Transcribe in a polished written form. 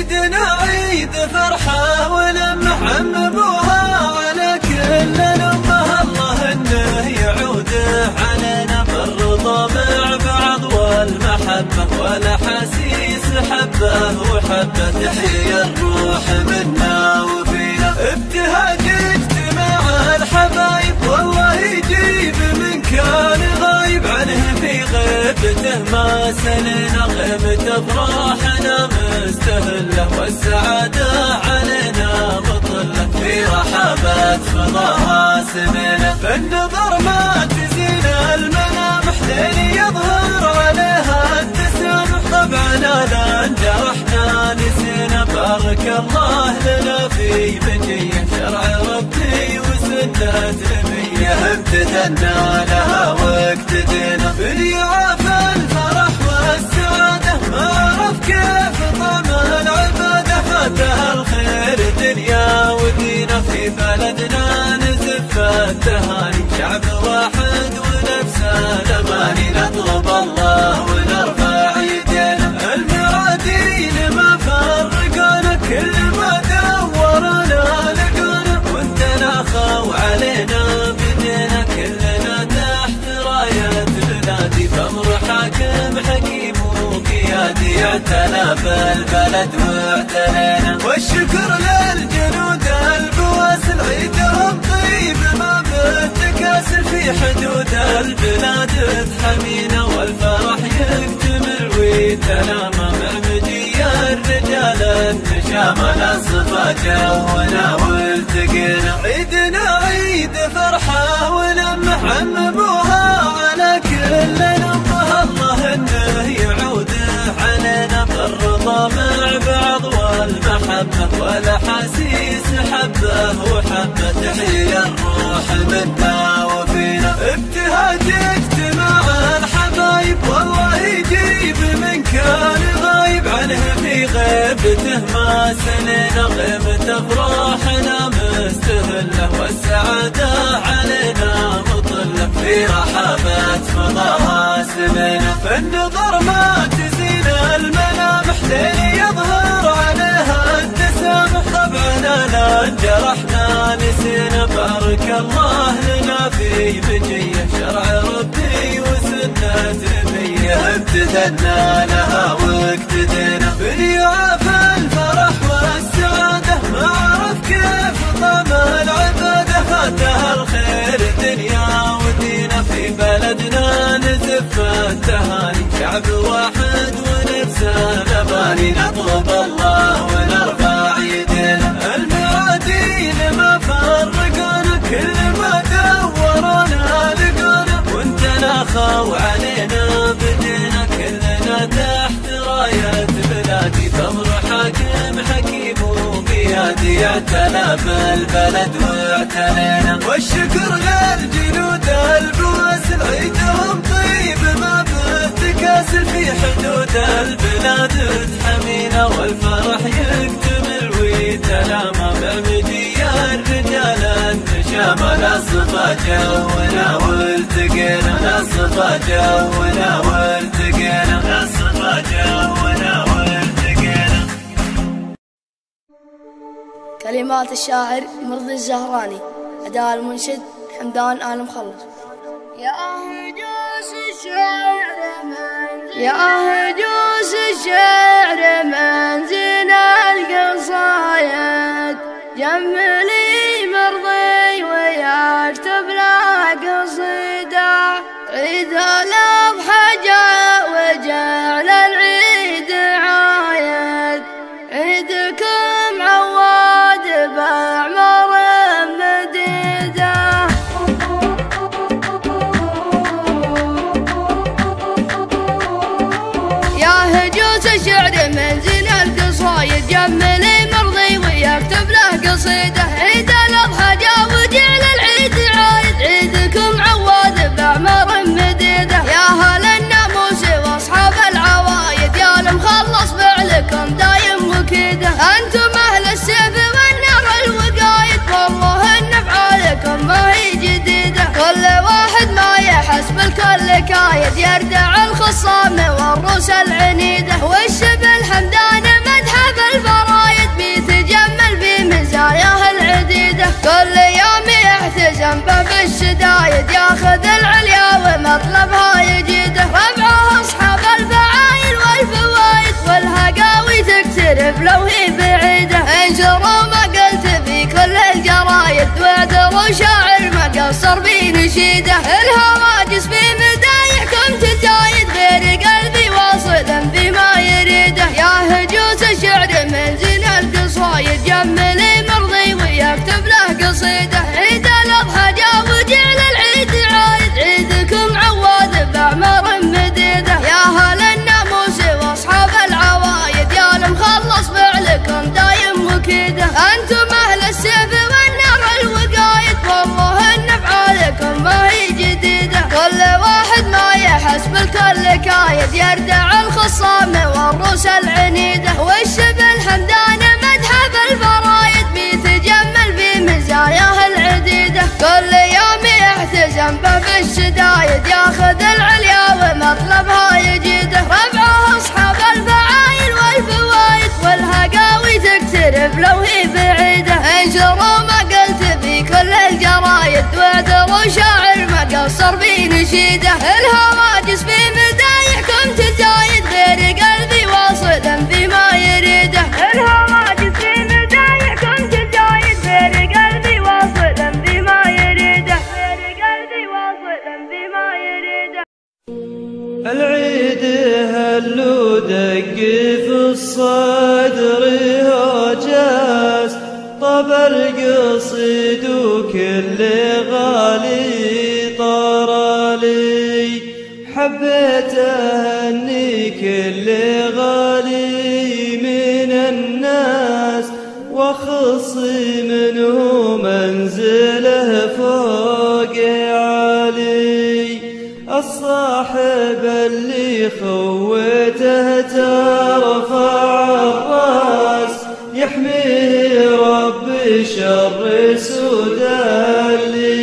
عيدنا عيد فرحة ولمح عم ابوها على كل الأمة، الله انه يعوده علينا بالرضا مع بعض والمحبة والاحاسيس حبه وحبه، تحيا الروح منا وفينا ابتهاج اجتماع الحبايب، والله يجيب من كان غايب عنه في غيبته ما سلنا، غيبة افراحنا مستهله والسعاده علينا مطله، في رحابات فضاها سمينا، بالنظر ما تزين الملامح لين يظهر عليها التسامح، طبعا لا انجرحنا نسينا، بارك الله لنا في بنيه شرع ربي وسنه نبيه، امتثلنا لها واقتدينا، باليعاف الفرح والسعاده ما عرف كيف طعم العباده، فاتها الخير دنيا ودينا، في بلدنا نزف التهاني، شعب واحد ونفسه الاماني، نطلب الله ونرفع يدينا، المرادين ما فرقونا، كل ما دورنا لقونا، وانتنا خو علينا بدينا، كلنا تحت راية بلادي، بأمر حاكم حكيم وقيادي، اعتنى بالبلد واعتنينا، والشكر للجنود البواسل، عيدهم طيب ما بالتكاسل، في حدود البلاد تحمينا، والفرح يكتمل ويتنامى، مع مجي الرجال النشامى، الصفا جونا والتقينا، عيدنا عيد فرحة ولمح عم ابوها على كل الأمة، الله انه يعوده علينا بالرضا مع بعض والمحبة والاحاسيس حبه وحبه، تحيا الروح منا وفينا، ابتهاج اجتماع الحبايب، والله يجيب من كان غايب عنه في غيبته ما سنينا، غيبة افراحنا مستهله والسعاده علينا مطله، في رحابات فضاها سمينا، بالنظر ما تزين الملامح لين يظهر عليها التسامح، طبعا لا انجرحنا نسينا، بارك الله لنا في بجيه شرع ربي وسنه نبيه، امتثلنا لها واقتدينا، باليعاف الفرح والسعاده ما عرف كيف طعم العباده، فاتها الخير دنيا ودينا، في بلدنا نزف التهاني، شعب واحد ونفسه الاماني، نطلب الله ونرفع يدينا، المرادين ما فرقونا، كل ما دورنا لقونا، وانتنا خو علينا بدينا، كلنا تحت راية بلادي، بأمر حاكم حكيم وقيادي، اعتنى بالبلد واعتنينا، والشكر للجنود البواسل، عيدهم طيب ما بالتكاسل، في حدود البلاد تحمينا، والفرح يكتمل ويتنامى، بعمدي الرجال النشامى، الصفا جونا والتقينا، الصفا جونا والتقينا، الصفا جونا والتقينا. كلمات الشاعر مرضي الزهراني، أداء المنشد حمدان آل مخلص. يا هجوس الشعر من زين القصايد، جملي مرضي ويكتب له قصيدة، عيد الأضحى جاء وجعل العيد عايد، عيدكم عواد بأعمار مديدة. يا هجوس الشعر من زين القصايد، جملي مرضي ويكتب له قصيدة، عيد الأضحى جاء وجعل العيد عايد، عيدكم عواد بأعمار مديدة، يا هل الناموس واصحاب العوايد، يا المخلص فعلكم دايم وكيده، انتم اهل السيف والنار الوقايد، والله ان افعالكم ما هي جديده، كل واحد ما يحس بالكل كايد، يردع الخصام والروس العنيده، والشبل حمدان مدحه بالفايد. الكل كايد يردع الخصام والروس العنيدة والشبل حمدان مدحه بالفرايد بيتجمل في مزاياه العديدة كل يوم يحتزم به بالشدايد ياخذ العليا ومطلبها يجيده ربعه اصحاب الفعايل والفوايد والهقاوي تقترب لو هي بعيدة انشروا ما قلت في كل الجرايد واعذروا شاعر ما قصر في نشيده الهواجس في مدايحكم تزايد غير قلبي واصل فيما يريده الهواجس في مدايحكم تزايد غير قلبي واصل فيما يريده غير قلبي واصل فيما يريده العيد هلو دق في الصدر هجاس طب القصيد وكل غالي طرالي حبيت أهني كل غالي من الناس واخص منه منزله فوق عالي الصاحب اللي خوته ترفع الراس يحميه رب شر سود اللي